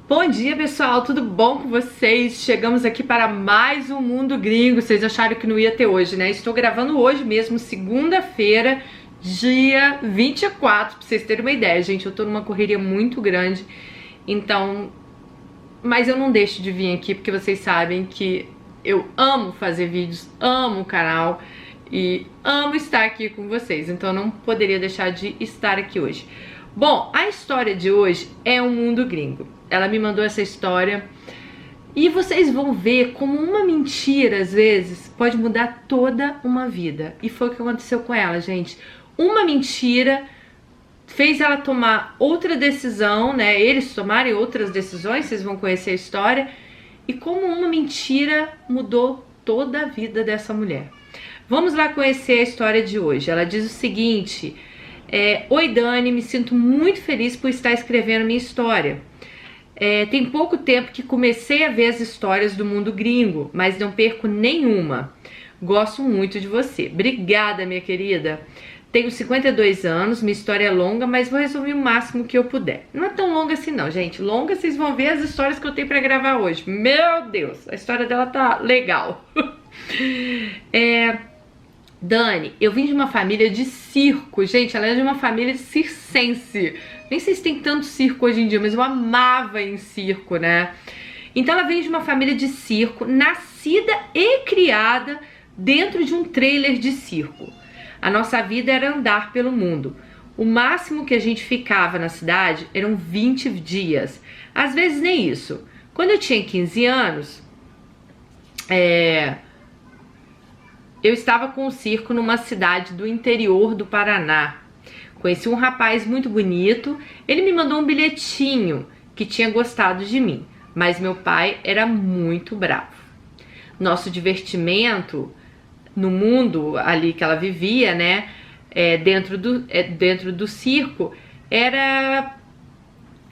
Bom dia, pessoal, tudo bom com vocês? Chegamos aqui para mais um Mundo Gringo. Vocês acharam que não ia ter hoje, né? Estou gravando hoje mesmo, segunda-feira, dia 24, pra vocês terem uma ideia, gente. Eu tô numa correria muito grande, então... Mas eu não deixo de vir aqui, porque vocês sabem que eu amo fazer vídeos, amo o canal e amo estar aqui com vocês. Então eu não poderia deixar de estar aqui hoje. Bom, a história de hoje é um Mundo Gringo. Ela me mandou essa história e vocês vão ver como uma mentira, às vezes, pode mudar toda uma vida. E foi o que aconteceu com ela, gente. Uma mentira fez ela tomar outra decisão, né? Eles tomarem outras decisões, vocês vão conhecer a história. E como uma mentira mudou toda a vida dessa mulher. Vamos lá conhecer a história de hoje. Ela diz o seguinte: Oi Dani, me sinto muito feliz por estar escrevendo minha história. Tem pouco tempo que comecei a ver as histórias do Mundo Gringo, mas não perco nenhuma. Gosto muito de você. Obrigada, minha querida. Tenho 52 anos, minha história é longa, mas vou resumir o máximo que eu puder. Não é tão longa assim não, gente. Longa, vocês vão ver as histórias que eu tenho pra gravar hoje. Meu Deus, a história dela tá legal. Dani, eu vim de uma família de circo. Gente, ela é de uma família circense. Nem sei se tem tanto circo hoje em dia, mas eu amava em circo, né? Então ela vem de uma família de circo, nascida e criada dentro de um trailer de circo. A nossa vida era andar pelo mundo. O máximo que a gente ficava na cidade eram 20 dias. Às vezes nem isso. Quando eu tinha 15 anos, eu estava com um circo numa cidade do interior do Paraná. Conheci um rapaz muito bonito, ele me mandou um bilhetinho que tinha gostado de mim, mas meu pai era muito bravo. Nosso divertimento no mundo ali que ela vivia, né, dentro do circo, era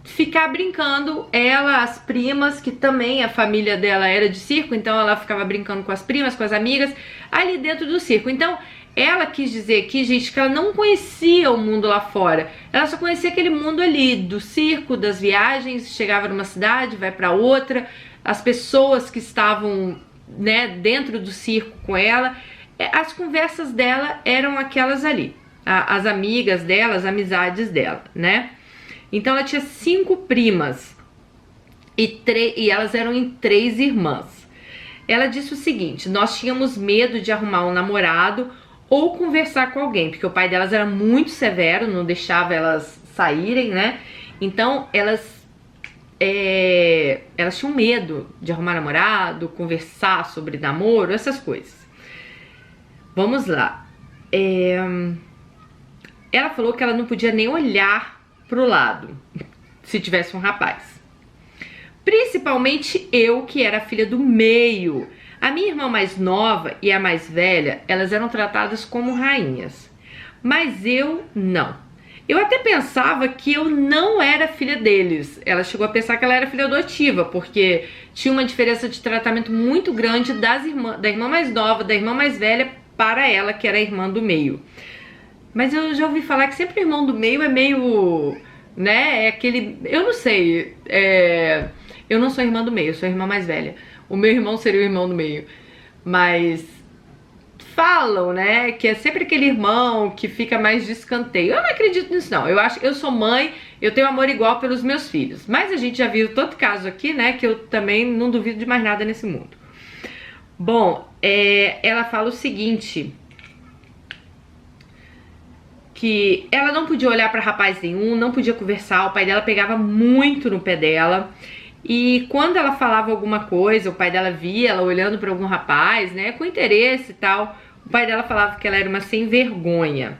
ficar brincando, ela, as primas, que também a família dela era de circo, então ela ficava brincando com as primas, com as amigas, ali dentro do circo. Então ela quis dizer aqui, gente, que ela não conhecia o mundo lá fora, ela só conhecia aquele mundo ali, do circo, das viagens, chegava numa cidade, vai pra outra, as pessoas que estavam, né, dentro do circo com ela, as conversas dela eram aquelas ali, as amigas dela, as amizades dela, né? Então ela tinha 5 primas e elas eram em 3 irmãs. Ela disse o seguinte: nós tínhamos medo de arrumar um namorado ou conversar com alguém, porque o pai delas era muito severo, não deixava elas saírem, né? Então elas tinham medo de arrumar namorado, conversar sobre namoro, essas coisas. Vamos lá. Ela falou que ela não podia nem olhar pro lado se tivesse um rapaz. Principalmente eu, que era a filha do meio. A minha irmã mais nova e a mais velha, elas eram tratadas como rainhas, mas eu não. Eu até pensava que eu não era filha deles. Ela chegou a pensar que ela era filha adotiva, porque tinha uma diferença de tratamento muito grande da irmã mais nova, da irmã mais velha para ela, que era a irmã do meio. Mas eu já ouvi falar que sempre o irmão do meio é meio, né, é aquele, eu não sei, eu não sou irmã do meio, eu sou a irmã mais velha. O meu irmão seria o irmão do meio, mas falam, né, que é sempre aquele irmão que fica mais de escanteio. Eu não acredito nisso não, eu sou mãe, eu tenho amor igual pelos meus filhos, mas a gente já viu tanto caso aqui, né, que eu também não duvido de mais nada nesse mundo. Bom, ela fala o seguinte, que ela não podia olhar para rapaz nenhum, não podia conversar, o pai dela pegava muito no pé dela. E quando ela falava alguma coisa, o pai dela via ela olhando para algum rapaz, né, com interesse e tal, o pai dela falava que ela era uma sem vergonha.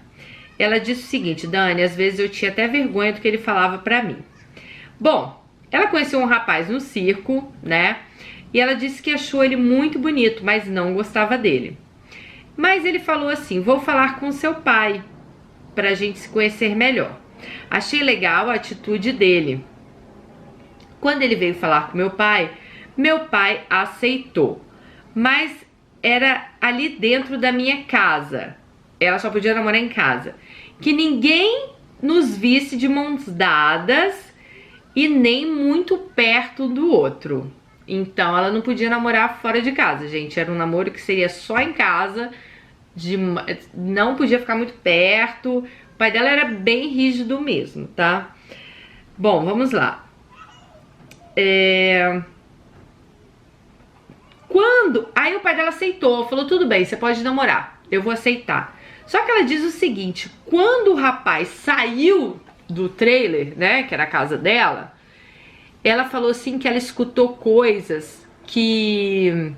Ela disse o seguinte: Dani, às vezes eu tinha até vergonha do que ele falava pra mim. Bom, ela conheceu um rapaz no circo, né, e ela disse que achou ele muito bonito, mas não gostava dele. Mas ele falou assim: vou falar com seu pai pra gente se conhecer melhor. Achei legal a atitude dele. Quando ele veio falar com meu pai aceitou, mas era ali dentro da minha casa, ela só podia namorar em casa, que ninguém nos visse de mãos dadas e nem muito perto do outro. Então ela não podia namorar fora de casa, gente. Era um namoro que seria só em casa, não podia ficar muito perto. O pai dela era bem rígido mesmo, tá? Bom, vamos lá. Aí o pai dela aceitou, falou, tudo bem, você pode namorar, eu vou aceitar. Só que ela diz o seguinte, quando o rapaz saiu do trailer, né, que era a casa dela, ela falou assim que ela escutou coisas que...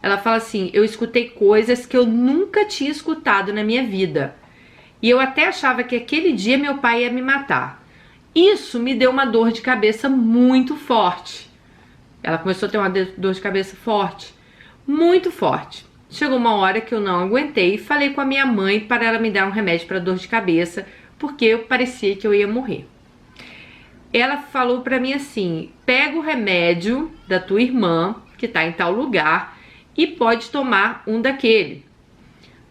Ela fala assim, eu escutei coisas que eu nunca tinha escutado na minha vida. E eu até achava que aquele dia meu pai ia me matar. Isso me deu uma dor de cabeça muito forte. Ela começou a ter uma dor de cabeça forte, muito forte. Chegou uma hora que eu não aguentei e falei com a minha mãe para ela me dar um remédio para dor de cabeça, porque parecia que eu ia morrer. Ela falou pra mim assim, pega o remédio da tua irmã, que tá em tal lugar, e pode tomar um daquele.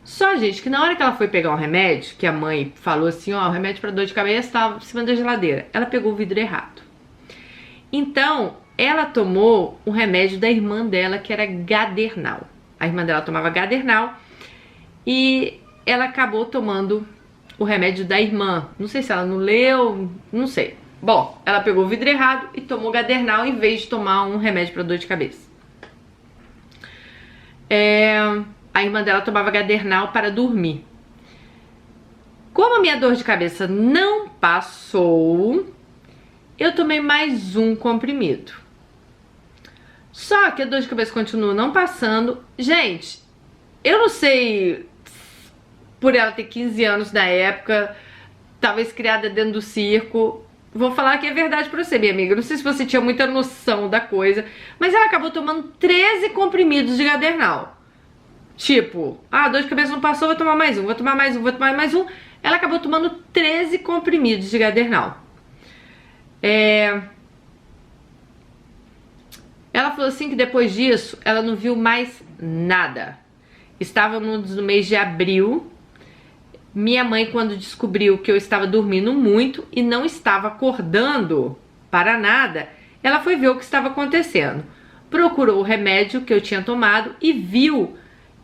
Só, gente, que na hora que ela foi pegar o remédio, que a mãe falou assim, ó, o remédio para dor de cabeça tava em cima da geladeira, ela pegou o vidro errado. Então, ela tomou o remédio da irmã dela, que era Gadernal. A irmã dela tomava Gadernal e ela acabou tomando o remédio da irmã. Não sei se ela não leu, não sei. Bom, ela pegou o vidro errado e tomou Gadernal em vez de tomar um remédio para dor de cabeça. A irmã dela tomava Gadernal para dormir. Como a minha dor de cabeça não passou, eu tomei mais um comprimido. Só que a dor de cabeça continua não passando. Gente, eu não sei, por ela ter 15 anos na época, talvez criada dentro do circo, vou falar que é verdade pra você, minha amiga. Não sei se você tinha muita noção da coisa, mas ela acabou tomando 13 comprimidos de Gadernal. Tipo, a dor de cabeça não passou, vou tomar mais um, vou tomar mais um, vou tomar mais um. Ela acabou tomando 13 comprimidos de Gadernal. Ela falou assim que depois disso, ela não viu mais nada. Estávamos no mês de abril. Minha mãe, quando descobriu que eu estava dormindo muito e não estava acordando para nada, ela foi ver o que estava acontecendo. Procurou o remédio que eu tinha tomado e viu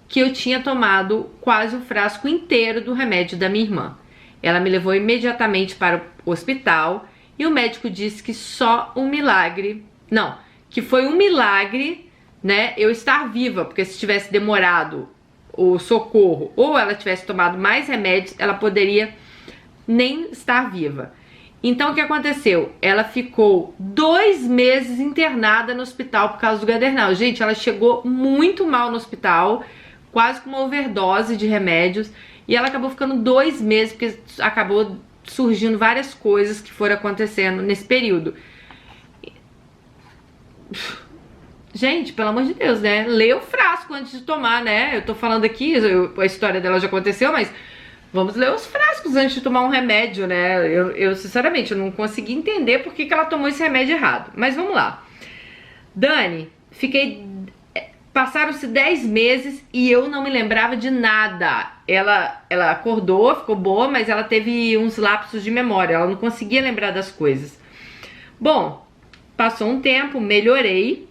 que eu tinha tomado quase o frasco inteiro do remédio da minha irmã. Ela me levou imediatamente para o hospital e o médico disse que só um milagre... Não, que foi um milagre, né, eu estar viva, porque se tivesse demorado o socorro ou ela tivesse tomado mais remédios, ela poderia nem estar viva. Então o que aconteceu? Ela ficou 2 meses internada no hospital por causa do Gadernal. Gente, ela chegou muito mal no hospital, quase com uma overdose de remédios, e ela acabou ficando 2 meses, porque acabou surgindo várias coisas que foram acontecendo nesse período. Gente, pelo amor de Deus, né? Lê o frasco antes de tomar, né? Eu tô falando aqui, a história dela já aconteceu, mas vamos ler os frascos antes de tomar um remédio, né? Eu sinceramente, eu não consegui entender por que ela tomou esse remédio errado. Mas vamos lá. Dani, passaram-se 10 meses e eu não me lembrava de nada. Ela acordou, ficou boa, mas ela teve uns lapsos de memória. Ela não conseguia lembrar das coisas. Bom, passou um tempo, melhorei.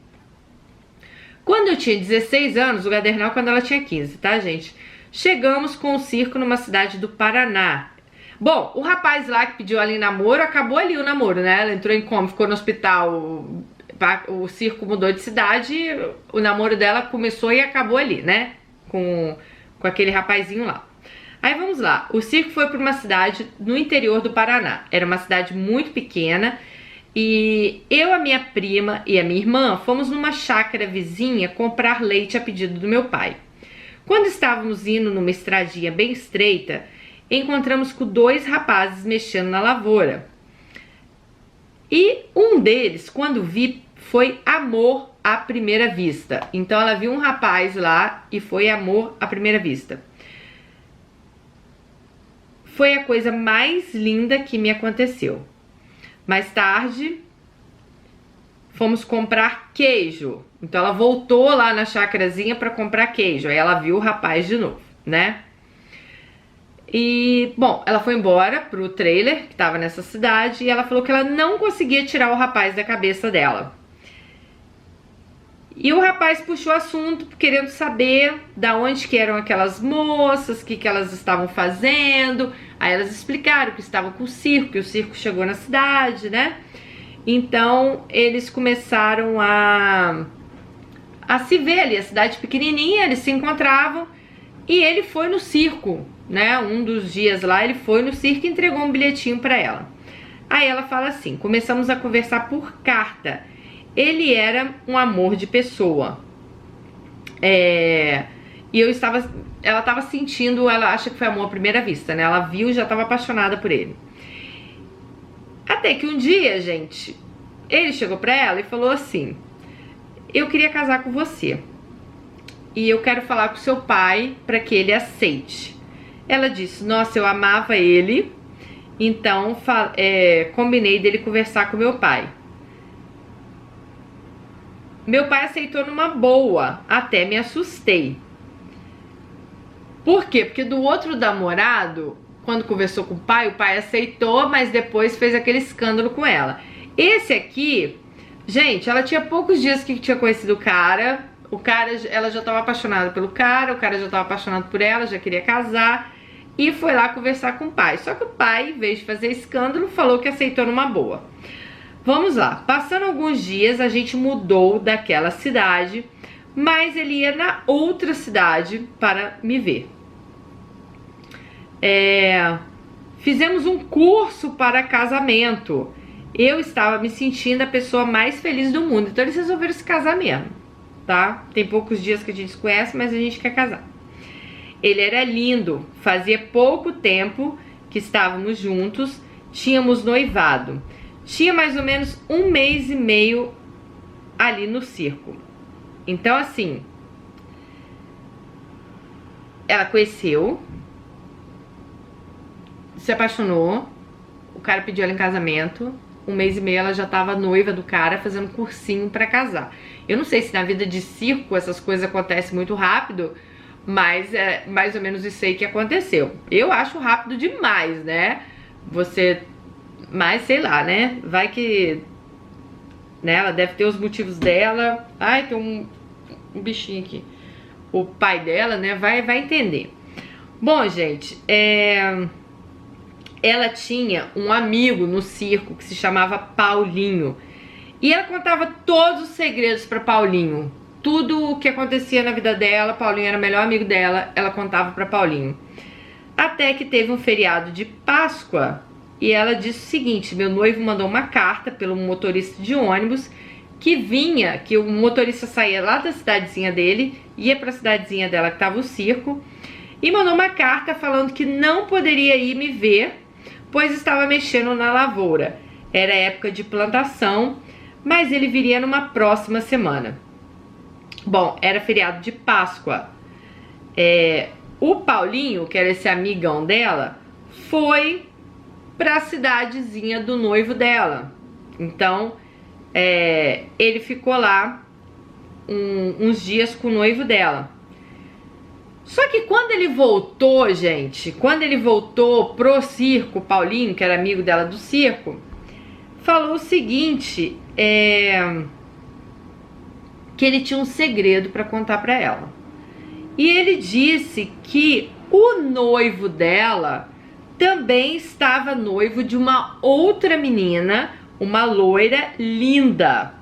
Quando eu tinha 16 anos, o Gadernal quando ela tinha 15, tá, gente? Chegamos com o circo numa cidade do Paraná. Bom, o rapaz lá que pediu ali namoro, acabou ali o namoro, né? Ela entrou em coma, ficou no hospital, o circo mudou de cidade, o namoro dela começou e acabou ali, né? Com aquele rapazinho lá. Aí vamos lá, o circo foi para uma cidade no interior do Paraná. Era uma cidade muito pequena. E eu, a minha prima e a minha irmã fomos numa chácara vizinha comprar leite a pedido do meu pai. Quando estávamos indo numa estradinha bem estreita, encontramos com 2 rapazes mexendo na lavoura. E um deles, quando vi, foi amor à primeira vista. Então ela viu um rapaz lá e foi amor à primeira vista. Foi a coisa mais linda que me aconteceu. Mais tarde, fomos comprar queijo. Então ela voltou lá na chácarazinha para comprar queijo. Aí ela viu o rapaz de novo, né? E, bom, ela foi embora pro trailer que tava nessa cidade e ela falou que ela não conseguia tirar o rapaz da cabeça dela. E o rapaz puxou o assunto querendo saber da onde que eram aquelas moças, o que elas estavam fazendo. Aí elas explicaram que estavam com o circo, que o circo chegou na cidade, né? Então eles começaram a se ver ali, a cidade pequenininha, eles se encontravam e ele foi no circo, né? Um dos dias lá ele foi no circo e entregou um bilhetinho pra ela. Aí ela fala assim: começamos a conversar por carta. Ele era um amor de pessoa. E ela estava sentindo, ela acha que foi amor à primeira vista, né? Ela viu e já estava apaixonada por ele. Até que um dia, gente, ele chegou pra ela e falou assim: eu queria casar com você e eu quero falar com seu pai para que ele aceite. Ela disse: nossa, eu amava ele, então combinei dele conversar com meu pai. Meu pai aceitou numa boa, até me assustei. Por quê? Porque do outro namorado, quando conversou com o pai aceitou, mas depois fez aquele escândalo com ela. Esse aqui, gente, ela tinha poucos dias que tinha conhecido o cara, ela já estava apaixonada pelo cara, o cara já estava apaixonado por ela, já queria casar, e foi lá conversar com o pai. Só que o pai, em vez de fazer escândalo, falou que aceitou numa boa. Vamos lá, passando alguns dias a gente mudou daquela cidade, mas ele ia na outra cidade para me ver. Fizemos um curso para casamento. Eu estava me sentindo a pessoa mais feliz do mundo, então eles resolveram se casar mesmo, tá? Tem poucos dias que a gente se conhece, mas a gente quer casar. Ele era lindo, fazia pouco tempo que estávamos juntos, tínhamos noivado. Tinha mais ou menos 1 mês e meio ali no circo. Então, assim, ela conheceu, se apaixonou, o cara pediu ela em casamento, 1 mês e meio ela já tava noiva do cara, fazendo cursinho pra casar. Eu não sei se na vida de circo essas coisas acontecem muito rápido, mas é mais ou menos isso aí que aconteceu. Eu acho rápido demais, né? Mas sei lá, né? Vai que, né? Ela deve ter os motivos dela. Ai, tem um bichinho aqui. O pai dela, né? Vai entender. Bom, gente, ela tinha um amigo no circo que se chamava Paulinho. E ela contava todos os segredos para Paulinho. Tudo o que acontecia na vida dela, Paulinho era o melhor amigo dela, ela contava para Paulinho. Até que teve um feriado de Páscoa e ela disse o seguinte: meu noivo mandou uma carta pelo motorista de ônibus que o motorista saía lá da cidadezinha dele, ia para a cidadezinha dela que tava o circo, e mandou uma carta falando que não poderia ir me ver, pois estava mexendo na lavoura. Era época de plantação, mas ele viria numa próxima semana. Bom, era feriado de Páscoa. O Paulinho, que era esse amigão dela, foi para a cidadezinha do noivo dela. Então, ele ficou lá uns dias com o noivo dela. Só que quando ele voltou, gente, quando ele voltou pro circo, o Paulinho, que era amigo dela do circo, falou o seguinte, que ele tinha um segredo para contar para ela. E ele disse que o noivo dela também estava noivo de uma outra menina, uma loira linda.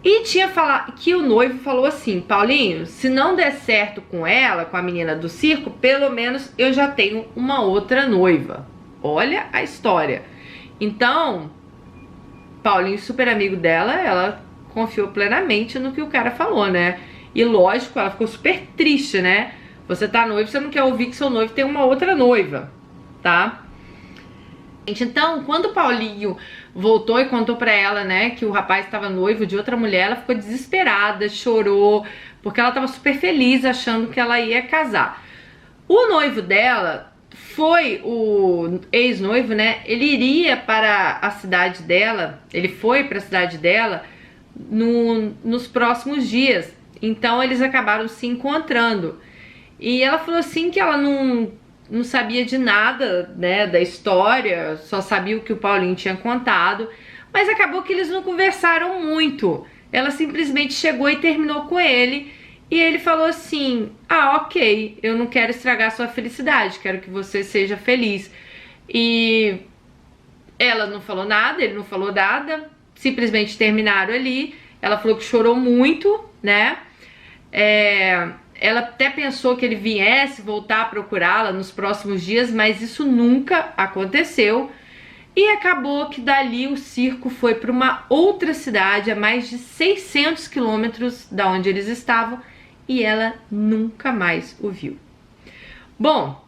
E tinha falado que o noivo falou assim: Paulinho, se não der certo com ela, com a menina do circo, pelo menos eu já tenho uma outra noiva. Olha a história. Então, Paulinho, super amigo dela, ela confiou plenamente no que o cara falou, né? E lógico, ela ficou super triste, né? Você tá noivo, você não quer ouvir que seu noivo tem uma outra noiva, tá? Então, quando o Paulinho voltou e contou pra ela, né, que o rapaz estava noivo de outra mulher, ela ficou desesperada, chorou, porque ela tava super feliz achando que ela ia casar. O noivo dela foi o ex-noivo, né? Ele iria para a cidade dela, ele foi para a cidade dela nos próximos dias. Então eles acabaram se encontrando. E ela falou assim que ela não sabia de nada, né, da história, só sabia o que o Paulinho tinha contado, mas acabou que eles não conversaram muito. Ela simplesmente chegou e terminou com ele, e ele falou assim: ah, ok, eu não quero estragar sua felicidade, quero que você seja feliz. E ela não falou nada, ele não falou nada, simplesmente terminaram ali. Ela falou que chorou muito, né? Ela até pensou que ele viesse voltar a procurá-la nos próximos dias, mas isso nunca aconteceu. E acabou que dali o circo foi para uma outra cidade, a mais de 600 quilômetros da onde eles estavam, e ela nunca mais o viu. Bom,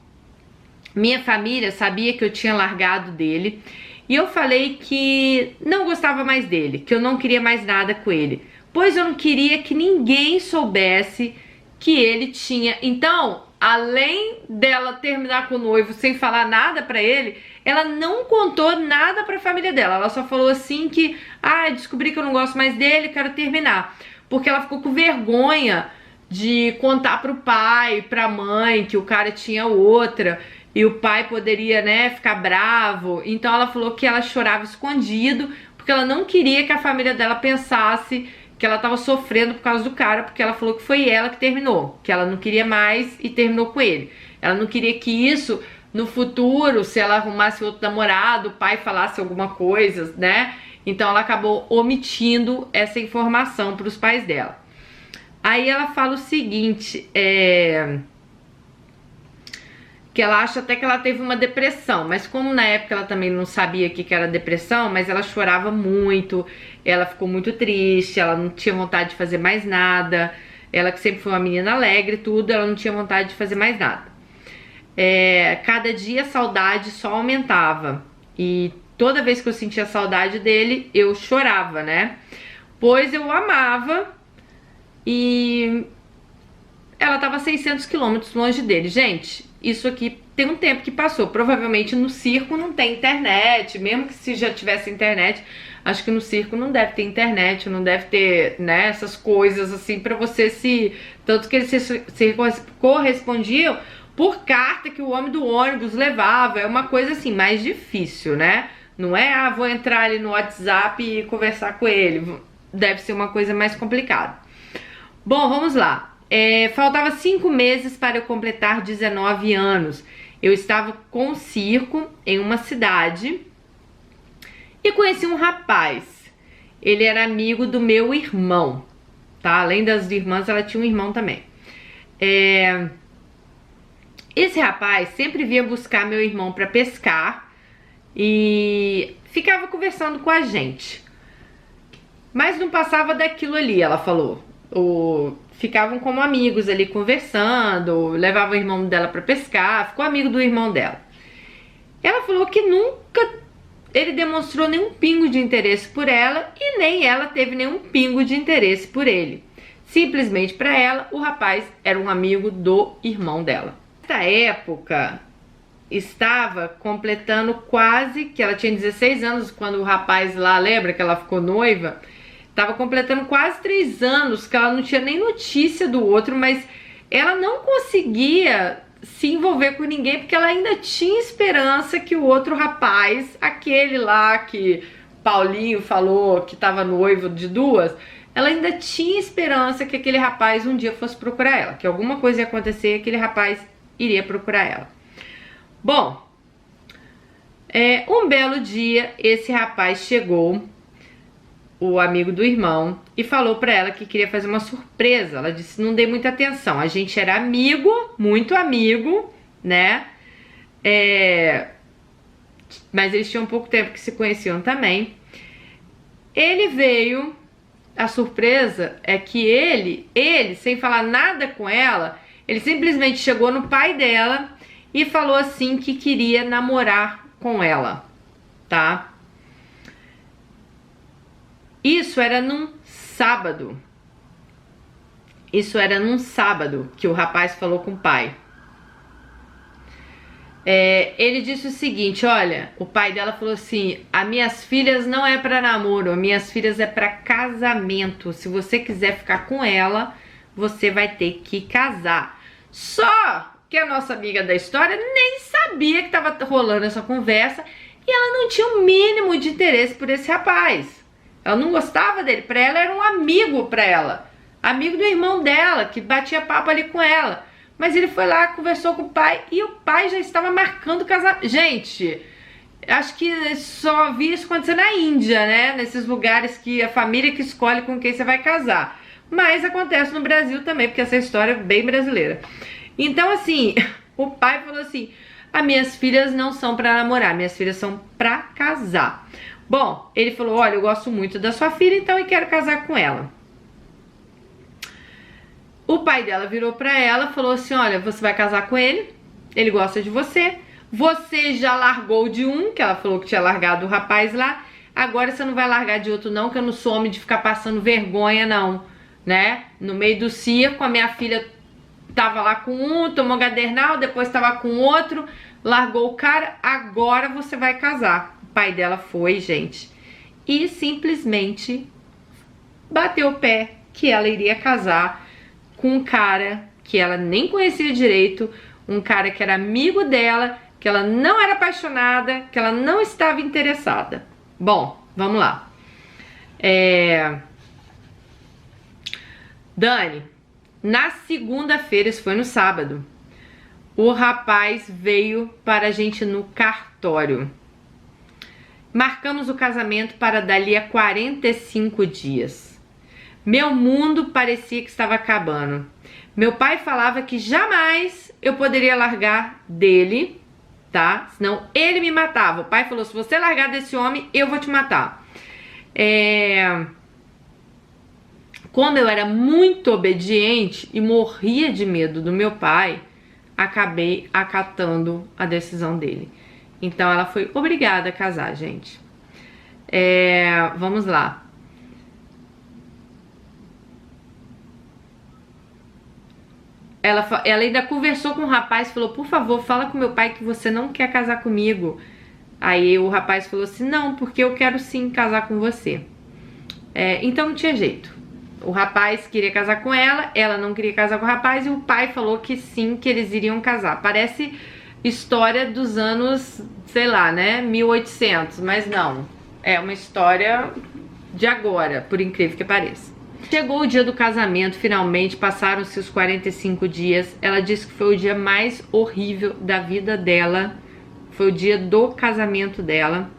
minha família sabia que eu tinha largado dele, e eu falei que não gostava mais dele, que eu não queria mais nada com ele, pois eu não queria que ninguém soubesse que ele tinha. Então, além dela terminar com o noivo sem falar nada pra ele, ela não contou nada pra família dela. Ela só falou assim que, descobri que eu não gosto mais dele, quero terminar. Porque ela ficou com vergonha de contar pro pai, pra mãe, que o cara tinha outra, e o pai poderia, né, ficar bravo. Então ela falou que ela chorava escondido, porque ela não queria que a família dela pensasse que ela tava sofrendo por causa do cara, porque ela falou que foi ela que terminou, que ela não queria mais e terminou com ele. Ela não queria que isso, no futuro, se ela arrumasse outro namorado, o pai falasse alguma coisa, né? Então ela acabou omitindo essa informação para os pais dela. Aí ela fala o seguinte, que ela acha até que ela teve uma depressão, mas como na época ela também não sabia o que era depressão, mas ela chorava muito, ela ficou muito triste, ela não tinha vontade de fazer mais nada, ela que sempre foi uma menina alegre e tudo, ela não tinha vontade de fazer mais nada. Cada dia a saudade só aumentava, e toda vez que eu sentia saudade dele, eu chorava, né? Pois eu amava, e ela tava 600 quilômetros longe dele. Gente, isso aqui tem um tempo que passou. Provavelmente no circo não tem internet. Mesmo que se já tivesse internet, acho que no circo não deve ter internet, não deve ter, né, essas coisas assim pra você se... Tanto que eles se correspondiam por carta que o homem do ônibus levava. É uma coisa assim, mais difícil, né? Não é, vou entrar ali no WhatsApp e conversar com ele. Deve ser uma coisa mais complicada. Bom, vamos lá. Faltava 5 meses para eu completar 19 anos. Eu estava com o circo em uma cidade e conheci um rapaz. Ele era amigo do meu irmão, tá? Além das irmãs, ela tinha um irmão também. Esse rapaz sempre vinha buscar meu irmão para pescar e ficava conversando com a gente. Mas não passava daquilo ali, ela falou. Ficavam como amigos ali conversando, levava o irmão dela pra pescar, ficou amigo do irmão dela. Ela falou que nunca ele demonstrou nenhum pingo de interesse por ela e nem ela teve nenhum pingo de interesse por ele. Simplesmente pra ela, o rapaz era um amigo do irmão dela. Nessa época, estava completando quase, que ela tinha 16 anos quando o rapaz lá, lembra que ela ficou noiva? Tava completando quase 3 anos que ela não tinha nem notícia do outro, mas ela não conseguia se envolver com ninguém porque ela ainda tinha esperança que o outro rapaz, aquele lá que Paulinho falou que tava noivo de 2, ela ainda tinha esperança que aquele rapaz um dia fosse procurar ela, que alguma coisa ia acontecer e aquele rapaz iria procurar ela. Bom, um belo dia esse rapaz chegou, o amigo do irmão, e falou pra ela que queria fazer uma surpresa. Ela disse, não dei muita atenção, a gente era amigo, muito amigo, né? Mas eles tinham pouco tempo que se conheciam também. Ele veio, a surpresa é que ele, sem falar nada com ela, ele simplesmente chegou no pai dela e falou assim que queria namorar com ela, tá? Isso era num sábado. Isso era num sábado que o rapaz falou com o pai. Ele disse o seguinte, olha, o pai dela falou assim, as minhas filhas não é para namoro, as minhas filhas é para casamento. Se você quiser ficar com ela, você vai ter que casar. Só que a nossa amiga da história nem sabia que estava rolando essa conversa e ela não tinha o mínimo de interesse por esse rapaz. Ela não gostava dele, pra ela era um amigo pra ela. Amigo do irmão dela, que batia papo ali com ela. Mas ele foi lá, conversou com o pai e o pai já estava marcando o casamento. Gente, acho que só vi isso acontecer na Índia, né? Nesses lugares que a família que escolhe com quem você vai casar. Mas acontece no Brasil também, porque essa história é bem brasileira. Então, assim, o pai falou assim: as minhas filhas não são pra namorar, minhas filhas são pra casar. Bom, ele falou: olha, eu gosto muito da sua filha, então eu quero casar com ela. O pai dela virou pra ela e falou assim: olha, você vai casar com ele, ele gosta de você, você já largou de um, que ela falou que tinha largado o rapaz lá, agora você não vai largar de outro não, que eu não sou homem de ficar passando vergonha não, né? No meio do circo, a minha filha tava lá com um, tomou gadernal, depois tava com outro, largou o cara, agora você vai casar. O pai dela foi, gente, e simplesmente bateu o pé que ela iria casar com um cara que ela nem conhecia direito, um cara que era amigo dela, que ela não era apaixonada, que ela não estava interessada. Bom, vamos lá. Dani, na segunda-feira, isso foi no sábado, o rapaz veio para a gente no cartório. Marcamos o casamento para dali a 45 dias. Meu mundo parecia que estava acabando. Meu pai falava que jamais eu poderia largar dele, tá? Senão ele me matava. O pai falou: se você largar desse homem, eu vou te matar. Como eu era muito obediente e morria de medo do meu pai, acabei acatando a decisão dele. Então ela foi obrigada a casar, gente. Vamos lá. Ela ainda conversou com o rapaz, falou: por favor, fala com meu pai que você não quer casar comigo. Aí o rapaz falou assim: não, porque eu quero sim casar com você. Então não tinha jeito. O rapaz queria casar com ela não queria casar com o rapaz, e o pai falou que sim, que eles iriam casar. Parece história dos anos, sei lá, né, 1800, mas não. É uma história de agora, por incrível que pareça. Chegou o dia do casamento, finalmente, passaram-se os 45 dias. Ela disse que foi o dia mais horrível da vida dela. Foi o dia do casamento dela.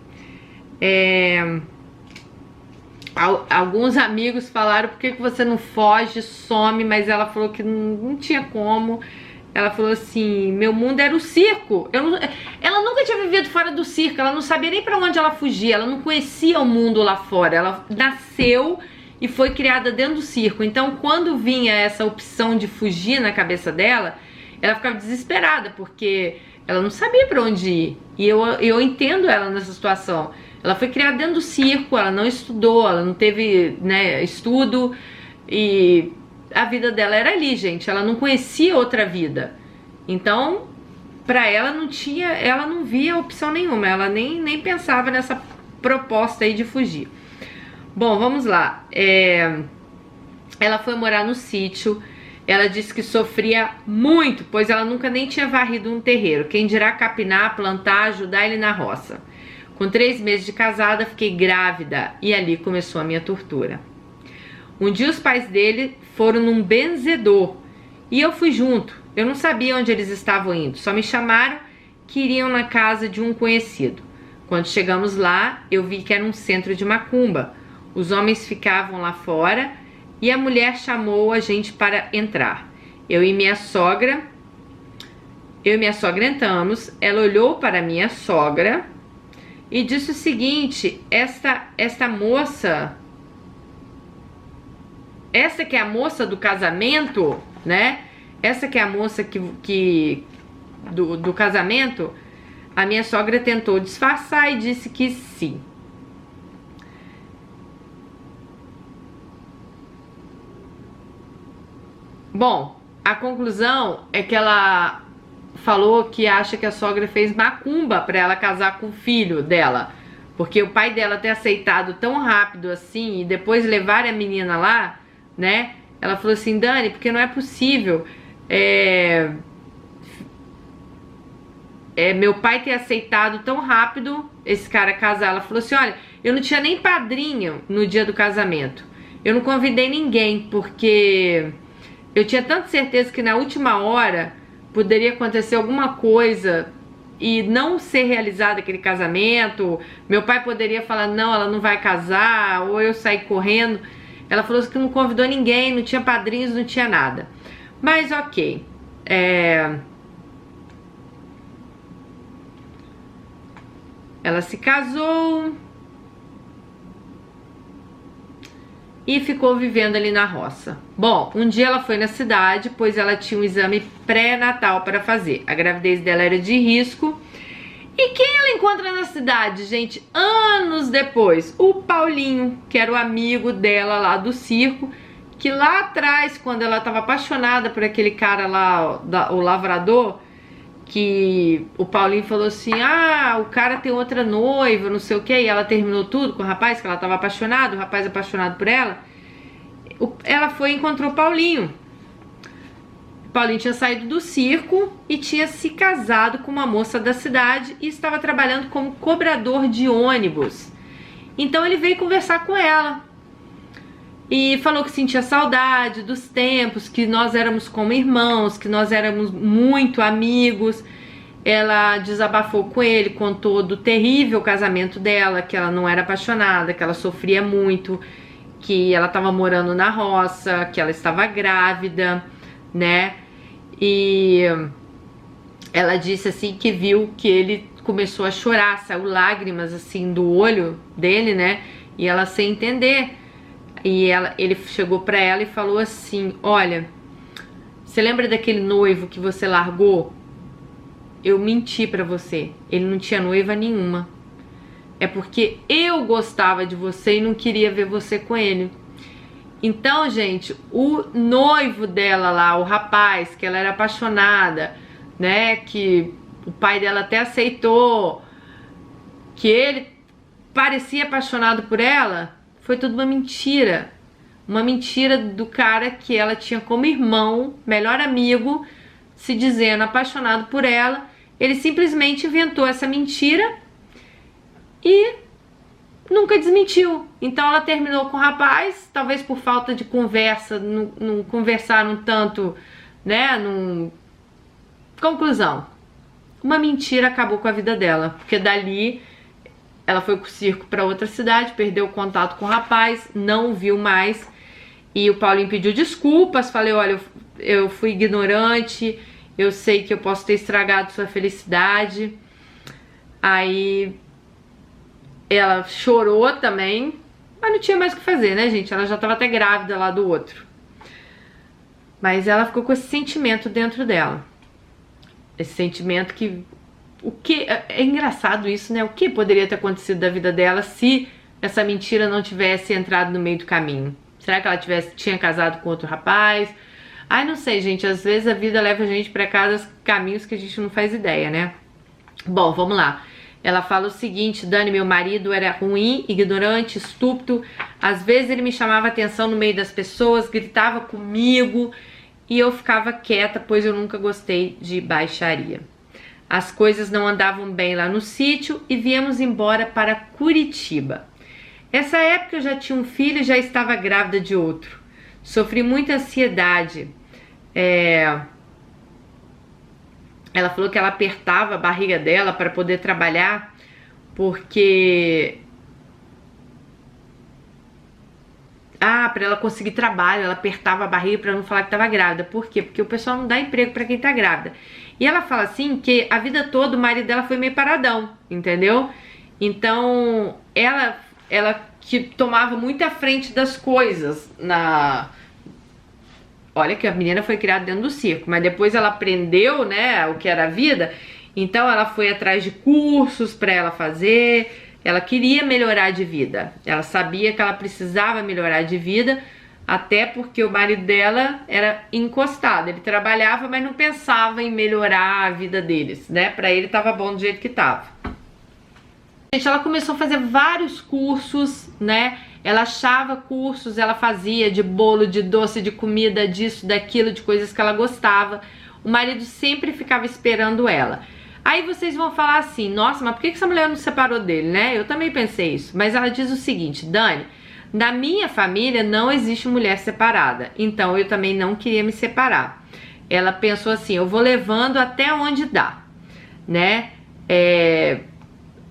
Alguns amigos falaram: por que você não foge, some? Mas ela falou que não tinha como. Ela falou assim: meu mundo era o circo. Ela nunca tinha vivido fora do circo. Ela não sabia nem pra onde ela fugia. Ela não conhecia o mundo lá fora. Ela nasceu e foi criada dentro do circo. Então, quando vinha essa opção de fugir na cabeça dela, ela ficava desesperada, porque ela não sabia pra onde ir. E eu entendo ela nessa situação. Ela foi criada dentro do circo, ela não estudou, ela não teve, né, estudo, e a vida dela era ali, gente. Ela não conhecia outra vida. Então, pra ela ela não via opção nenhuma, ela nem pensava nessa proposta aí de fugir. Bom, vamos lá. Ela foi morar no sítio. Ela disse que sofria muito, pois ela nunca nem tinha varrido um terreiro. Quem dirá capinar, plantar, ajudar ele na roça. Com 3 meses de casada, fiquei grávida e ali começou a minha tortura. Um dia os pais dele foram num benzedor e eu fui junto. Eu não sabia onde eles estavam indo, só me chamaram que iriam na casa de um conhecido. Quando chegamos lá, eu vi que era um centro de macumba. Os homens ficavam lá fora e a mulher chamou a gente para entrar. Eu e minha sogra entramos. Ela olhou para minha sogra e disse o seguinte: esta moça, essa que é a moça do casamento, né? Essa que é a moça do casamento. A minha sogra tentou disfarçar e disse que sim. Bom, a conclusão é que ela falou que acha que a sogra fez macumba para ela casar com o filho dela, porque o pai dela ter aceitado tão rápido assim e depois levar a menina lá, né? Ela falou assim: Dani, porque não é possível meu pai ter aceitado tão rápido esse cara casar. Ela falou assim, olha, eu não tinha nem padrinho no dia do casamento. Eu não convidei ninguém, porque eu tinha tanta certeza que na última hora poderia acontecer alguma coisa e não ser realizado aquele casamento. Meu pai poderia falar, não, ela não vai casar, ou eu sair correndo. Ela falou que não convidou ninguém, não tinha padrinhos, não tinha nada. Mas ok. Ela se casou e ficou vivendo ali na roça. Bom, um dia ela foi na cidade, pois ela tinha um exame pré-natal para fazer. A gravidez dela era de risco. E quem ela encontra na cidade, gente? Anos depois, o Paulinho, que era o amigo dela lá do circo, que lá atrás, quando ela estava apaixonada por aquele cara lá, o lavrador, que o Paulinho falou assim, ah, o cara tem outra noiva, não sei o que, e ela terminou tudo com o rapaz, que ela estava apaixonada, o rapaz apaixonado por ela. Ela foi e encontrou o Paulinho. O Paulinho tinha saído do circo e tinha se casado com uma moça da cidade e estava trabalhando como cobrador de ônibus. Então ele veio conversar com ela e falou que sentia saudade dos tempos, que nós éramos como irmãos, que nós éramos muito amigos. Ela desabafou com ele, contou do terrível casamento dela, que ela não era apaixonada, que ela sofria muito, que ela estava morando na roça, que ela estava grávida, né? E ela disse assim que viu que ele começou a chorar, saiu lágrimas assim do olho dele, né? E ela sem entender. E ele chegou pra ela e falou assim, olha, você lembra daquele noivo que você largou? Eu menti pra você, ele não tinha noiva nenhuma. É porque eu gostava de você e não queria ver você com ele. Então, gente, o noivo dela lá, o rapaz, que ela era apaixonada, né, que o pai dela até aceitou, que ele parecia apaixonado por ela, foi tudo uma mentira. Uma mentira do cara que ela tinha como irmão, melhor amigo, se dizendo apaixonado por ela. Ele simplesmente inventou essa mentira e nunca desmentiu. Então ela terminou com o rapaz, talvez por falta de conversa, não conversaram tanto, né? Conclusão, uma mentira acabou com a vida dela, porque dali ela foi com o circo para outra cidade, perdeu o contato com o rapaz, não o viu mais. E o Paulinho pediu desculpas, falei, olha, eu fui ignorante, eu sei que eu posso ter estragado sua felicidade. Aí ela chorou também, mas não tinha mais o que fazer, né, gente? Ela já estava até grávida lá do outro. Mas ela ficou com esse sentimento dentro dela. Esse sentimento que... É engraçado isso, né? O que poderia ter acontecido da vida dela se essa mentira não tivesse entrado no meio do caminho? Será que ela tinha casado com outro rapaz? Ai, não sei, gente. Às vezes a vida leva a gente para cada caminhos que a gente não faz ideia, né? Bom, vamos lá. Ela fala o seguinte, Dani, meu marido era ruim, ignorante, estúpido. Às vezes ele me chamava atenção no meio das pessoas, gritava comigo e eu ficava quieta, pois eu nunca gostei de baixaria. As coisas não andavam bem lá no sítio e viemos embora para Curitiba. Essa época eu já tinha um filho e já estava grávida de outro. Sofri muita ansiedade. Ela falou que ela apertava a barriga dela para poder trabalhar, porque... para ela conseguir trabalho, ela apertava a barriga para não falar que estava grávida. Por quê? Porque o pessoal não dá emprego para quem tá grávida. E ela fala assim que a vida toda o marido dela foi meio paradão, entendeu? Então, ela que tomava muito à frente das coisas Olha que a menina foi criada dentro do circo, mas depois ela aprendeu, né, o que era a vida. Então ela foi atrás de cursos para ela fazer. Ela queria melhorar de vida. Ela sabia que ela precisava melhorar de vida, até porque o marido dela era encostado. Ele trabalhava, mas não pensava em melhorar a vida deles, né? Para ele tava bom do jeito que tava. Gente, ela começou a fazer vários cursos, né? Ela achava cursos, ela fazia de bolo, de doce, de comida, disso, daquilo, de coisas que ela gostava. O marido sempre ficava esperando ela. Aí vocês vão falar assim, nossa, mas por que essa mulher não se separou dele, né? Eu também pensei isso. Mas ela diz o seguinte, Dani, na minha família não existe mulher separada, então eu também não queria me separar. Ela pensou assim, eu vou levando até onde dá, né?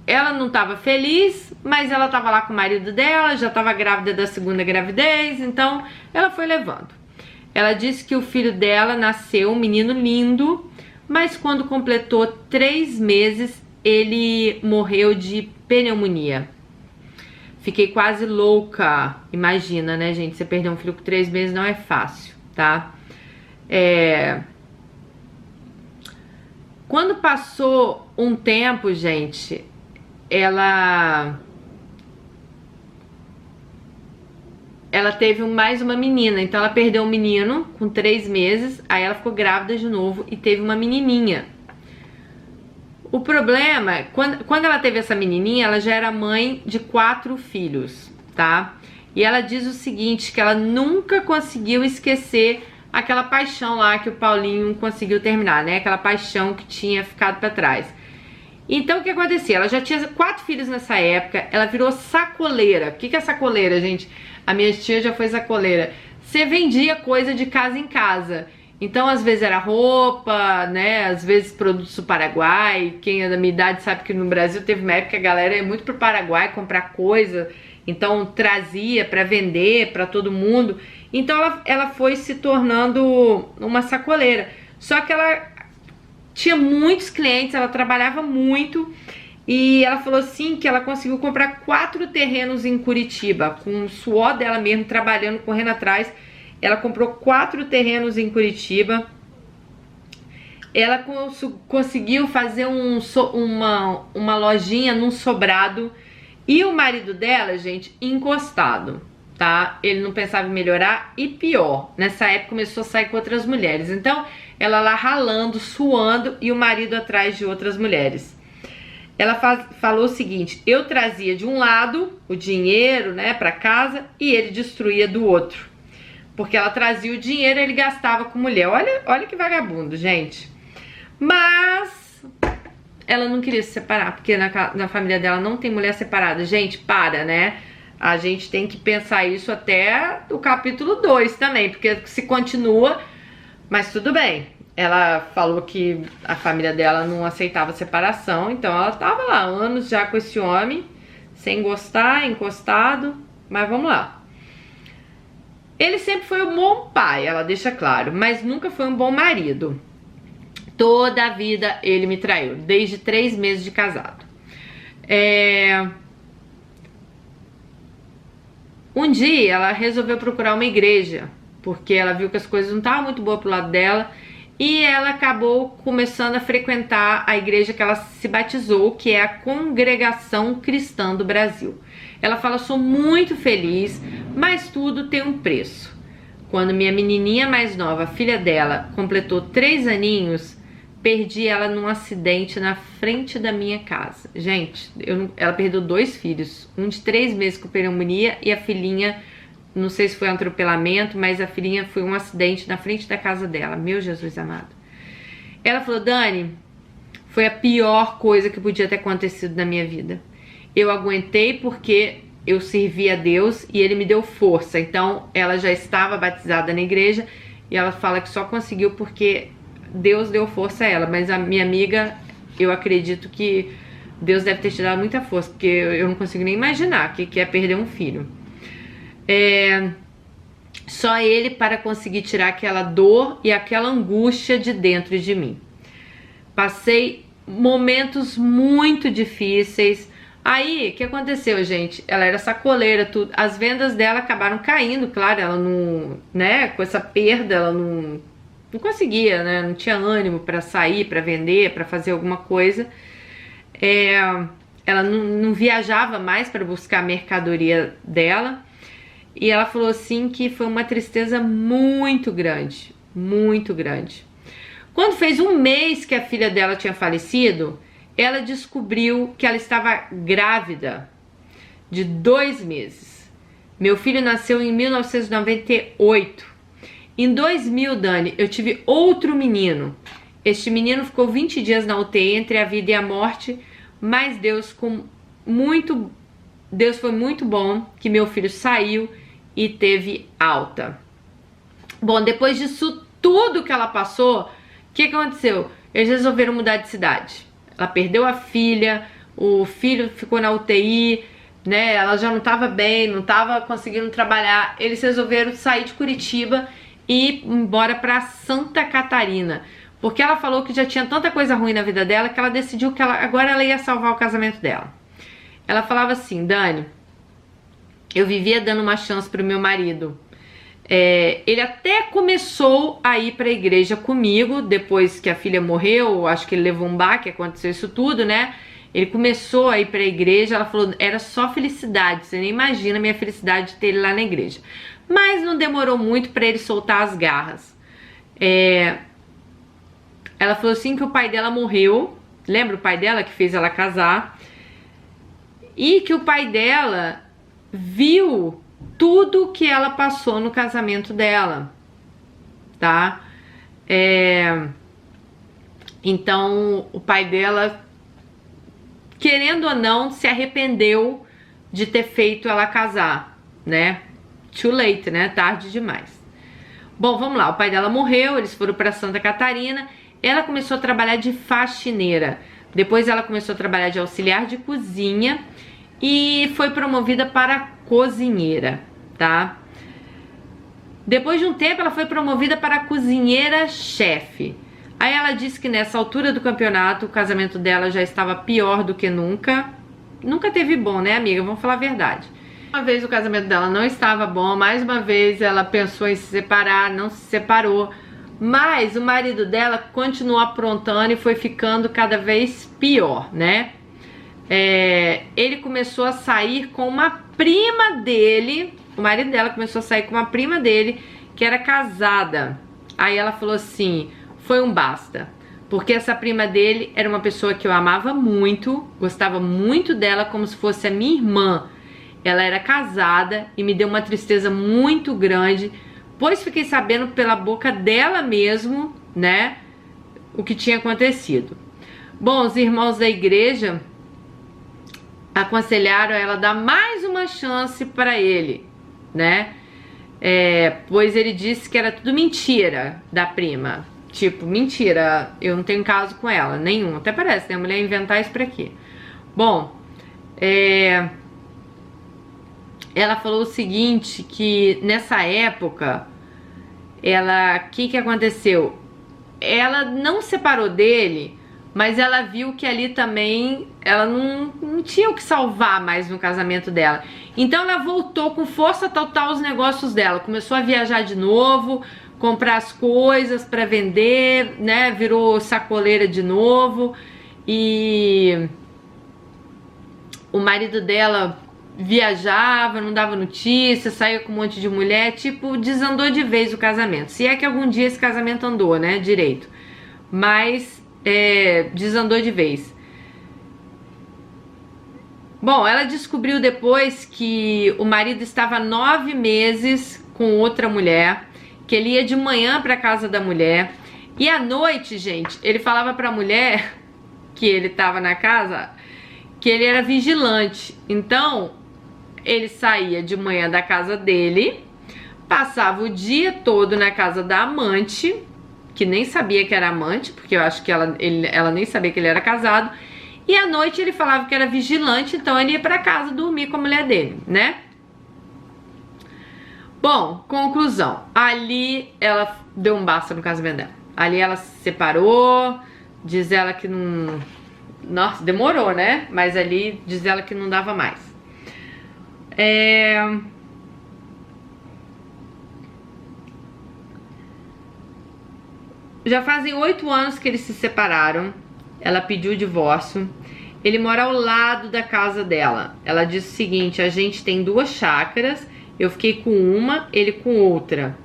Ela não estava feliz, mas ela estava lá com o marido dela, já estava grávida da segunda gravidez, então ela foi levando. Ela disse que o filho dela nasceu um menino lindo, mas quando completou 3 meses, ele morreu de pneumonia. Fiquei quase louca. Imagina, né, gente? Você perder um filho com 3 meses não é fácil, tá? Quando passou um tempo, gente, ela teve mais uma menina. Então ela perdeu um menino com 3 meses, aí ela ficou grávida de novo e teve uma menininha. O problema é, quando ela teve essa menininha, ela já era mãe de 4 filhos, tá? E ela diz o seguinte, que ela nunca conseguiu esquecer aquela paixão lá que o Paulinho conseguiu terminar, né? Aquela paixão que tinha ficado pra trás. Então o que acontecia? Ela já tinha 4 filhos nessa época, ela virou sacoleira. O que é sacoleira, gente? A minha tia já foi sacoleira. Você vendia coisa de casa em casa. Então, às vezes era roupa, né? Às vezes produtos do Paraguai. Quem é da minha idade sabe que no Brasil teve uma época que a galera ia muito pro Paraguai comprar coisa. Então, trazia para vender para todo mundo. Então, ela foi se tornando uma sacoleira. Só que ela tinha muitos clientes, ela trabalhava muito. E ela falou assim que ela conseguiu comprar 4 terrenos em Curitiba. Com o suor dela mesmo, trabalhando, correndo atrás. Ela comprou 4 terrenos em Curitiba. Ela conseguiu fazer uma lojinha num sobrado. E o marido dela, gente, encostado, tá? Ele não pensava em melhorar. E pior, nessa época começou a sair com outras mulheres. Então, ela lá ralando, suando e o marido atrás de outras mulheres. Ela falou o seguinte, eu trazia de um lado o dinheiro, né, pra casa e ele destruía do outro. Porque ela trazia o dinheiro e ele gastava com mulher. Olha que vagabundo, gente. Mas ela não queria se separar, porque na família dela não tem mulher separada. Gente, para, né? A gente tem que pensar isso até o capítulo 2 também, porque se continua, mas tudo bem. Ela falou que a família dela não aceitava separação, então ela tava lá anos já com esse homem, sem gostar, encostado, mas vamos lá. Ele sempre foi um bom pai, ela deixa claro, mas nunca foi um bom marido. Toda a vida ele me traiu, desde 3 meses de casado. Um dia ela resolveu procurar uma igreja, porque ela viu que as coisas não estavam muito boas pro lado dela, e ela acabou começando a frequentar a igreja que ela se batizou, que é a Congregação Cristã do Brasil. Ela fala, sou muito feliz, mas tudo tem um preço. Quando minha menininha mais nova, a filha dela, completou 3 aninhos, perdi ela num acidente na frente da minha casa. Gente, ela perdeu 2 filhos, um de 3 meses com pneumonia e a filhinha, não sei se foi um atropelamento, mas a filhinha foi um acidente na frente da casa dela. Meu Jesus amado. Ela falou, Dani, foi a pior coisa que podia ter acontecido na minha vida. Eu aguentei porque eu servi a Deus e ele me deu força. Então, ela já estava batizada na igreja e ela fala que só conseguiu porque Deus deu força a ela. Mas a minha amiga, eu acredito que Deus deve ter te dado muita força, porque eu não consigo nem imaginar o que é perder um filho. Só ele para conseguir tirar aquela dor e aquela angústia de dentro de mim. Passei momentos muito difíceis. Aí, o que aconteceu, gente? Ela era sacoleira, tudo. As vendas dela acabaram caindo, claro, ela não, né, com essa perda, ela não conseguia, né, não tinha ânimo para sair, para vender, para fazer alguma coisa. Ela não viajava mais para buscar a mercadoria dela. E ela falou assim que foi uma tristeza muito grande, muito grande. Quando fez 1 mês que a filha dela tinha falecido, ela descobriu que ela estava grávida de 2 meses. Meu filho nasceu em 1998. Em 2000, Dani, eu tive outro menino. Este menino ficou 20 dias na UTI entre a vida e a morte, mas Deus foi muito bom que meu filho saiu e teve alta. Bom, depois disso tudo que ela passou, o que aconteceu? Eles resolveram mudar de cidade. Ela perdeu a filha, o filho ficou na UTI, né? Ela já não estava bem, não estava conseguindo trabalhar. Eles resolveram sair de Curitiba e ir embora para Santa Catarina. Porque ela falou que já tinha tanta coisa ruim na vida dela que ela decidiu que agora ela ia salvar o casamento dela. Ela falava assim: Dani, eu vivia dando uma chance pro meu marido. Ele até começou a ir para a igreja comigo depois que a filha morreu. Acho que ele levou um baque, aconteceu isso tudo, né? Ele começou a ir para a igreja. Ela falou, era só felicidade, você nem imagina a minha felicidade de ter ele lá na igreja. Mas não demorou muito para ele soltar as garras. Ela falou assim que o pai dela morreu. Lembra o pai dela que fez ela casar? E que o pai dela viu tudo que ela passou no casamento dela, tá? Então, o pai dela, querendo ou não, se arrependeu de ter feito ela casar, né? Too late, né? Tarde demais. Bom, vamos lá. O pai dela morreu, eles foram para Santa Catarina. Ela começou a trabalhar de faxineira. Depois ela começou a trabalhar de auxiliar de cozinha e foi promovida para cozinheira, tá? Depois de um tempo ela foi promovida para cozinheira-chefe. Aí ela disse que nessa altura do campeonato o casamento dela já estava pior do que nunca. Nunca teve bom, né, amiga? Vamos falar a verdade. Uma vez o casamento dela não estava bom, mais uma vez ela pensou em se separar, não se separou. Mas o marido dela continuou aprontando e foi ficando cada vez pior, né? Ele começou a sair com uma prima dele. O marido dela começou a sair com uma prima dele que era casada. Aí ela falou assim, foi um basta. Porque essa prima dele era uma pessoa que eu amava muito, gostava muito dela como se fosse a minha irmã. Ela era casada e me deu uma tristeza muito grande, pois fiquei sabendo pela boca dela mesmo, né, o que tinha acontecido. Bom, os irmãos da igreja aconselharam ela a dar mais uma chance para ele, né? Pois ele disse que era tudo mentira da prima. Tipo, mentira, eu não tenho caso com ela, nenhum. Até parece, né? A mulher inventar isso pra quê? Bom, ela falou o seguinte, que nessa época, o que aconteceu? Ela não separou dele, mas ela viu que ali também ela não tinha o que salvar mais no casamento dela. Então ela voltou com força total os negócios dela. Começou a viajar de novo, comprar as coisas para vender, né? Virou sacoleira de novo. E o marido dela viajava, não dava notícia, saía com um monte de mulher, tipo, desandou de vez o casamento. Se é que algum dia esse casamento andou, né, direito. Mas desandou de vez. Bom, ela descobriu depois que o marido estava 9 meses com outra mulher, que ele ia de manhã para casa da mulher e à noite, gente, ele falava para a mulher que ele estava na casa, que ele era vigilante. Então, ele saía de manhã da casa dele, passava o dia todo na casa da amante, que nem sabia que era amante, porque eu acho que ela nem sabia que ele era casado, e à noite ele falava que era vigilante, então ele ia pra casa dormir com a mulher dele, né? Bom, conclusão, ali ela deu um basta no casamento dela. Ali ela se separou, diz ela que não... Nossa, demorou, né? Mas ali diz ela que não dava mais. Já fazem 8 anos que eles se separaram. Ela pediu o divórcio. Ele mora ao lado da casa dela. Ela disse o seguinte, a gente tem 2 chácaras, eu fiquei com uma, ele com outra.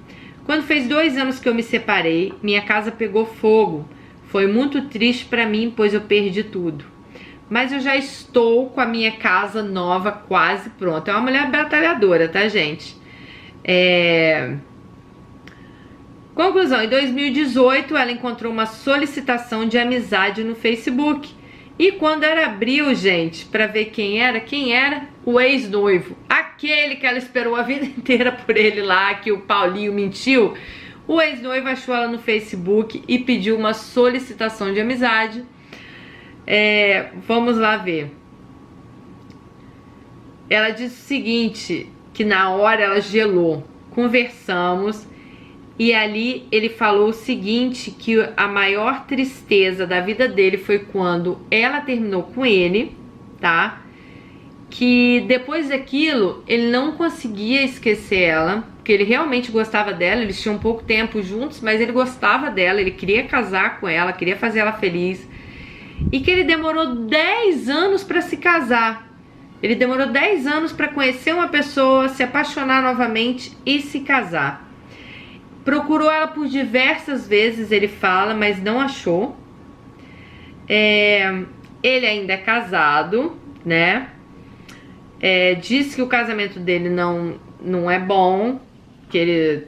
Quando fez 2 anos que eu me separei, minha casa pegou fogo. Foi muito triste pra mim, pois eu perdi tudo. Mas eu já estou com a minha casa nova quase pronta. É uma mulher batalhadora, tá, gente? Conclusão, em 2018 ela encontrou uma solicitação de amizade no Facebook. E quando ela abriu, gente, pra ver quem era? O ex-noivo. Aquele que ela esperou a vida inteira por ele lá, que o Paulinho mentiu. O ex-noivo achou ela no Facebook e pediu uma solicitação de amizade. Vamos lá ver. Ela disse o seguinte, que na hora ela gelou. Conversamos e ali ele falou o seguinte, que a maior tristeza da vida dele foi quando ela terminou com ele, tá? Que depois daquilo ele não conseguia esquecer ela, porque ele realmente gostava dela, eles tinham pouco tempo juntos, mas ele gostava dela, ele queria casar com ela, queria fazer ela feliz. E que ele demorou 10 anos para se casar. Ele demorou 10 anos para conhecer uma pessoa, se apaixonar novamente e se casar. Procurou ela por diversas vezes, ele fala, mas não achou. Ele ainda é casado, né? Diz que o casamento dele não é bom, que ele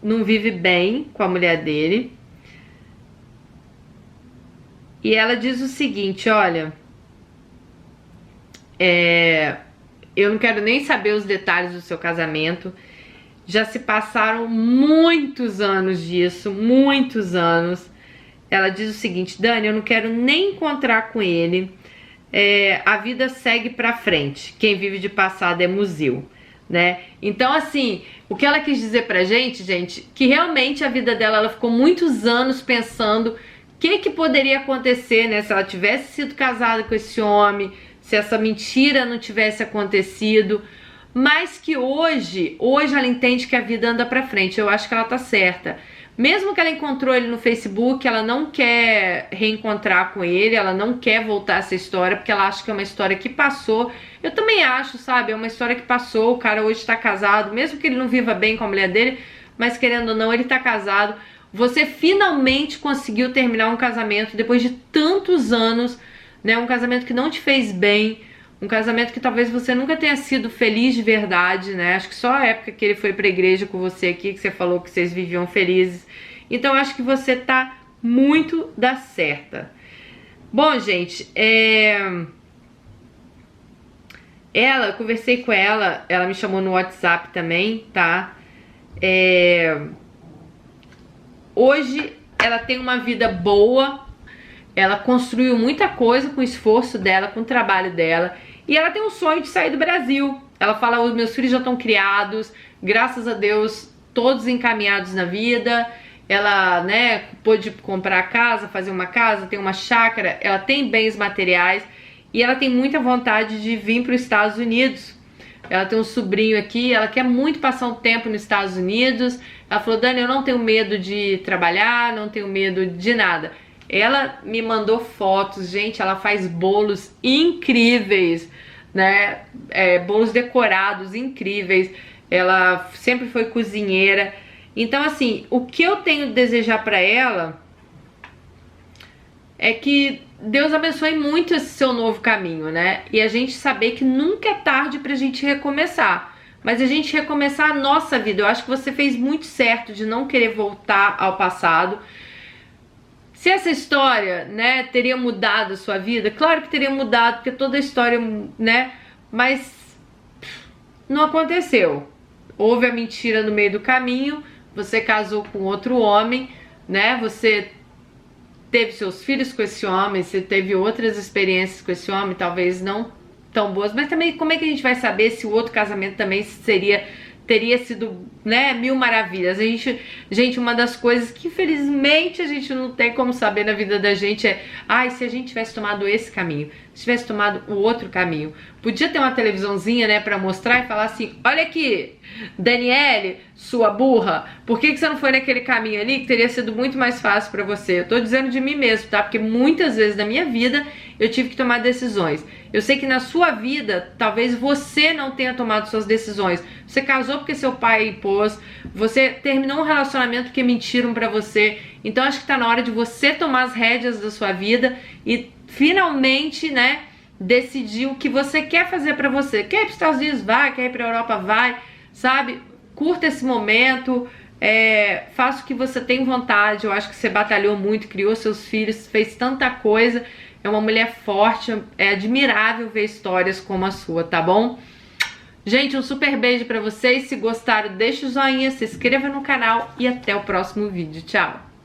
não vive bem com a mulher dele. E ela diz o seguinte, olha, eu não quero nem saber os detalhes do seu casamento. Já se passaram muitos anos disso, muitos anos. Ela diz o seguinte, Dani, eu não quero nem encontrar com ele. A vida segue pra frente. Quem vive de passado é museu, né? Então, assim, o que ela quis dizer pra gente, que realmente a vida dela, ela ficou muitos anos pensando o que poderia acontecer, né? Se ela tivesse sido casada com esse homem, se essa mentira não tivesse acontecido. Mas que hoje ela entende que a vida anda pra frente. Eu acho que ela tá certa. Mesmo que ela encontrou ele no Facebook, ela não quer reencontrar com ele, ela não quer voltar essa história, porque ela acha que é uma história que passou. Eu também acho, sabe? É uma história que passou, o cara hoje tá casado, mesmo que ele não viva bem com a mulher dele, mas querendo ou não, ele tá casado. Você finalmente conseguiu terminar um casamento depois de tantos anos, né? Um casamento que não te fez bem, um casamento que talvez você nunca tenha sido feliz de verdade, né? Acho que só a época que ele foi pra igreja com você aqui, que você falou que vocês viviam felizes. Então acho que você tá muito da certa. Bom, gente, eu conversei com ela me chamou no WhatsApp também, tá? Hoje ela tem uma vida boa, ela construiu muita coisa com o esforço dela, com o trabalho dela. E ela tem um sonho de sair do Brasil. Ela fala, os meus filhos já estão criados, graças a Deus, todos encaminhados na vida. Ela, né, pôde comprar casa, fazer uma casa, tem uma chácara, ela tem bens materiais. E ela tem muita vontade de vir para os Estados Unidos. Ela tem um sobrinho aqui, ela quer muito passar um tempo nos Estados Unidos. Ela falou, Dani, eu não tenho medo de trabalhar, não tenho medo de nada. Ela me mandou fotos, gente, ela faz bolos incríveis, né? Bolos decorados incríveis. Ela sempre foi cozinheira. Então, assim, o que eu tenho a desejar pra ela é que Deus abençoe muito esse seu novo caminho, né? E a gente saber que nunca é tarde pra gente recomeçar. Mas a gente recomeçar a nossa vida. Eu acho que você fez muito certo de não querer voltar ao passado. Se essa história, né, teria mudado a sua vida, claro que teria mudado, porque toda a história, né, mas não aconteceu. Houve a mentira no meio do caminho, você casou com outro homem, né, você teve seus filhos com esse homem, você teve outras experiências com esse homem, talvez não tão boas, mas também como é que a gente vai saber se o outro casamento também teria sido, né, mil maravilhas. Gente, uma das coisas que infelizmente a gente não tem como saber na vida da gente é, se a gente tivesse tomado esse caminho, se tivesse tomado o outro caminho. Podia ter uma televisãozinha, né, pra mostrar e falar assim, olha aqui, Daniele, sua burra, por que você não foi naquele caminho ali que teria sido muito mais fácil pra você? Eu tô dizendo de mim mesmo, tá? Porque muitas vezes na minha vida eu tive que tomar decisões. Eu sei que na sua vida, talvez você não tenha tomado suas decisões. Você casou porque seu pai impôs, você terminou um relacionamento porque mentiram pra você. Então acho que tá na hora de você tomar as rédeas da sua vida e finalmente, né, decidir o que você quer fazer pra você. Quer ir pros Estados Unidos? Vai. Quer ir pra Europa? Vai. Sabe? Curta esse momento, Faça o que você tem vontade. Eu acho que você batalhou muito, criou seus filhos, fez tanta coisa. É uma mulher forte, é admirável ver histórias como a sua, tá bom? Gente, um super beijo pra vocês. Se gostaram, deixa o joinha, se inscreva no canal e até o próximo vídeo. Tchau!